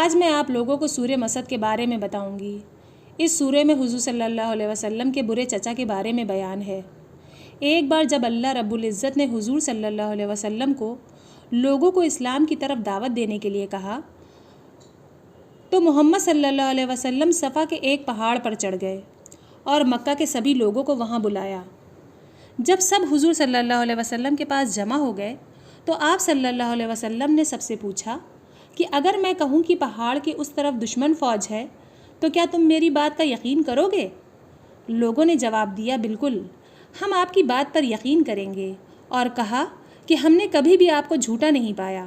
آج میں آپ لوگوں کو سورہ مسد کے بارے میں بتاؤں گی۔ اس سورہ میں حضور صلی اللہ علیہ وسلم کے برے چچا کے بارے میں بیان ہے۔ ایک بار جب اللہ رب العزت نے حضور صلی اللہ علیہ وسلم کو لوگوں کو اسلام کی طرف دعوت دینے کے لیے کہا تو محمد صلی اللہ علیہ وسلم صفا کے ایک پہاڑ پر چڑھ گئے اور مکہ کے سبھی لوگوں کو وہاں بلایا۔ جب سب حضور صلی اللہ علیہ وسلم کے پاس جمع ہو گئے تو آپ صلی اللہ علیہ وسلم نے سب سے پوچھا کہ اگر میں کہوں کہ پہاڑ کی اس طرف دشمن فوج ہے تو کیا تم میری بات کا یقین کرو گے؟ لوگوں نے جواب دیا، بالکل، ہم آپ کی بات پر یقین کریں گے، اور کہا کہ ہم نے کبھی بھی آپ کو جھوٹا نہیں پایا۔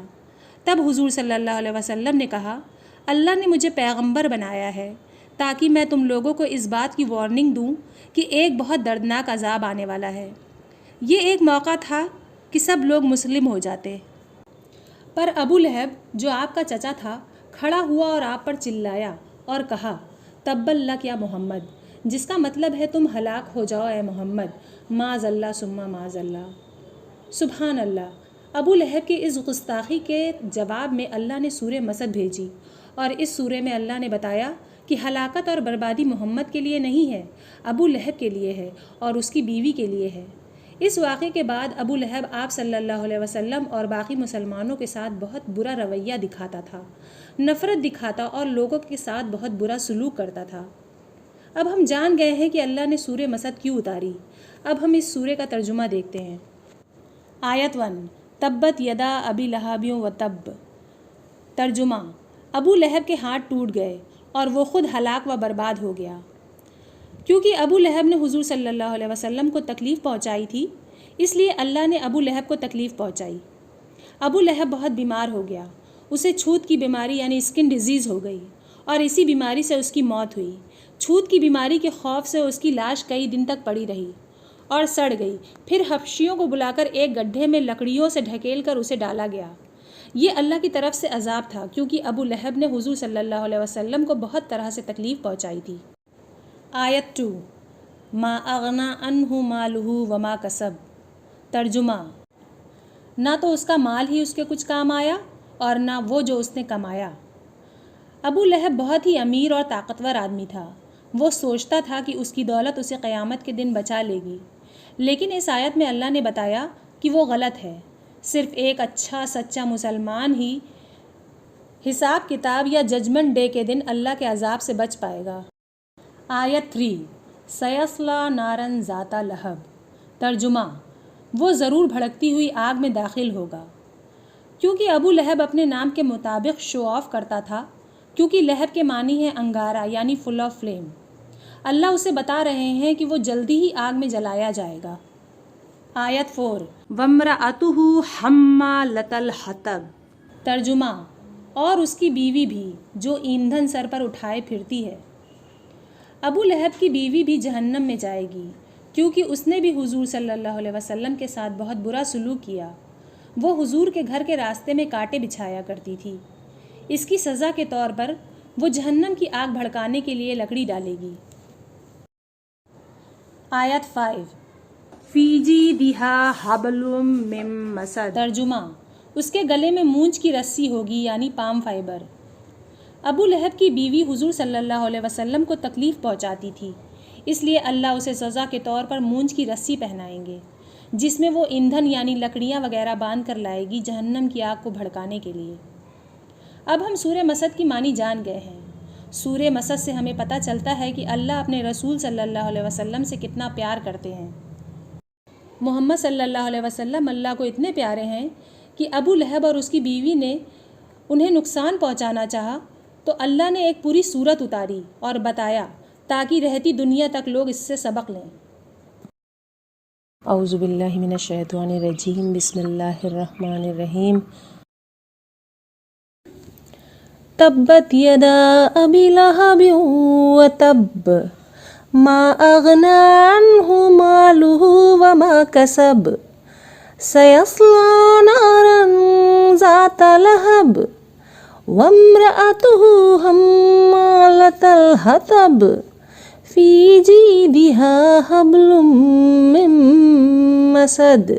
تب حضور صلی اللہ علیہ وسلم نے کہا، اللہ نے مجھے پیغمبر بنایا ہے تاکہ میں تم لوگوں کو اس بات کی وارننگ دوں کہ ایک بہت دردناک عذاب آنے والا ہے۔ یہ ایک موقع تھا کہ سب لوگ مسلم ہو جاتے، پر ابو لہب جو آپ کا چچا تھا کھڑا ہوا اور آپ پر چلایا اور کہا، تبا لک یا محمد، جس کا مطلب ہے تم ہلاک ہو جاؤ اے محمد، معاذ اللہ ثم معاذ اللہ۔ سبحان اللہ۔ ابو لہب کی اس گستاخی کے جواب میں اللہ نے سورہ مسد بھیجی، اور اس سورہ میں اللہ نے بتایا کہ ہلاکت اور بربادی محمد کے لیے نہیں ہے، ابو لہب کے لیے ہے اور اس کی بیوی کے لیے ہے۔ اس واقعے کے بعد ابو لہب آپ صلی اللہ علیہ وسلم اور باقی مسلمانوں کے ساتھ بہت برا رویہ دکھاتا تھا، نفرت دکھاتا اور لوگوں کے ساتھ بہت برا سلوک کرتا تھا۔ اب ہم جان گئے ہیں کہ اللہ نے سورہ مسد کیوں اتاری۔ اب ہم اس سورہ کا ترجمہ دیکھتے ہیں۔ آیت 1، تبت یدا ابی لہب و تب۔ ترجمہ، ابو لہب کے ہاتھ ٹوٹ گئے اور وہ خود ہلاک و برباد ہو گیا۔ کیونکہ ابو لہب نے حضور صلی اللہ علیہ وسلم کو تکلیف پہنچائی تھی، اس لیے اللہ نے ابو لہب کو تکلیف پہنچائی۔ ابو لہب بہت بیمار ہو گیا، اسے چھوت کی بیماری یعنی اسکن ڈیزیز ہو گئی، اور اسی بیماری سے اس کی موت ہوئی۔ چھوت کی بیماری کے خوف سے اس کی لاش کئی دن تک پڑی رہی اور سڑ گئی۔ پھر حبشیوں کو بلا کر ایک گڈھے میں لکڑیوں سے ڈھکیل کر اسے ڈالا گیا۔ یہ اللہ کی طرف سے عذاب تھا، کیونکہ ابو لہب نے حضور صلی اللہ علیہ وسلم کو بہت طرح سے تکلیف پہنچائی تھی۔ آیت 2، ما اغنا عنہ مالہ وما کسب۔ ترجمہ، نہ تو اس کا مال ہی اس کے کچھ کام آیا اور نہ وہ جو اس نے کمایا۔ ابو لہب بہت ہی امیر اور طاقتور آدمی تھا۔ وہ سوچتا تھا کہ اس کی دولت اسے قیامت کے دن بچا لے گی، لیکن اس آیت میں اللہ نے بتایا کہ وہ غلط ہے۔ صرف ایک اچھا سچا مسلمان ہی حساب کتاب یا ججمنٹ ڈے کے دن اللہ کے عذاب سے بچ پائے گا۔ آیت 3، سیصلی نارا ذات لہب۔ ترجمہ، وہ ضرور بھڑکتی ہوئی آگ میں داخل ہوگا۔ کیونکہ ابو لہب اپنے نام کے مطابق شو آف کرتا تھا، کیونکہ لہب کے معنی ہے انگارہ یعنی فل آف فلیم۔ اللہ اسے بتا رہے ہیں کہ وہ جلدی ہی آگ میں جلایا جائے گا۔ آیت 4، وامرأتہ حمالۃ الحطب۔ ترجمہ، اور اس کی بیوی بھی جو ایندھن سر پر اٹھائے پھرتی ہے۔ ابو لہب کی بیوی بھی جہنم میں جائے گی، کیونکہ اس نے بھی حضور صلی اللہ علیہ وسلم کے ساتھ بہت برا سلوک کیا۔ وہ حضور کے گھر کے راستے میں کانٹے بچھایا کرتی تھی۔ اس کی سزا کے طور پر وہ جہنم کی آگ بھڑکانے کے لیے لکڑی ڈالے گی۔ آیت 5، فی جیدہا حبل من مسد۔ ترجمہ، اس کے گلے میں مونج کی رسی ہوگی یعنی پام فائبر۔ ابو لہب کی بیوی حضور صلی اللہ علیہ وسلم کو تکلیف پہنچاتی تھی، اس لیے اللہ اسے سزا کے طور پر مونج کی رسی پہنائیں گے، جس میں وہ ایندھن یعنی لکڑیاں وغیرہ باندھ کر لائے گی جہنم کی آگ کو بھڑکانے کے لیے۔ اب ہم سورہ مسد کی معنی جان گئے ہیں۔ سورہ مسد سے ہمیں پتہ چلتا ہے کہ اللہ اپنے رسول صلی اللہ علیہ وسلم سے کتنا پیار کرتے ہیں۔ محمد صلی اللہ علیہ وسلم اللہ کو اتنے پیارے ہیں کہ ابو لہب اور اس کی بیوی نے انہیں نقصان پہنچانا چاہا تو اللہ نے ایک پوری سورت اتاری اور بتایا تاکہ رہتی دنیا تک لوگ اس سے سبق لیں۔ اعوذ باللہ من الشیطان الرجیم، بسم اللہ الرحمن الرحیم۔ تبت یدا ابی لہب وتب، ما اغنی عنہ مالہ وما کسب، سیصلی نارا ذات لہب وامرأتہ حمالۃ الحطب، فی جیدہا حبل من مسد۔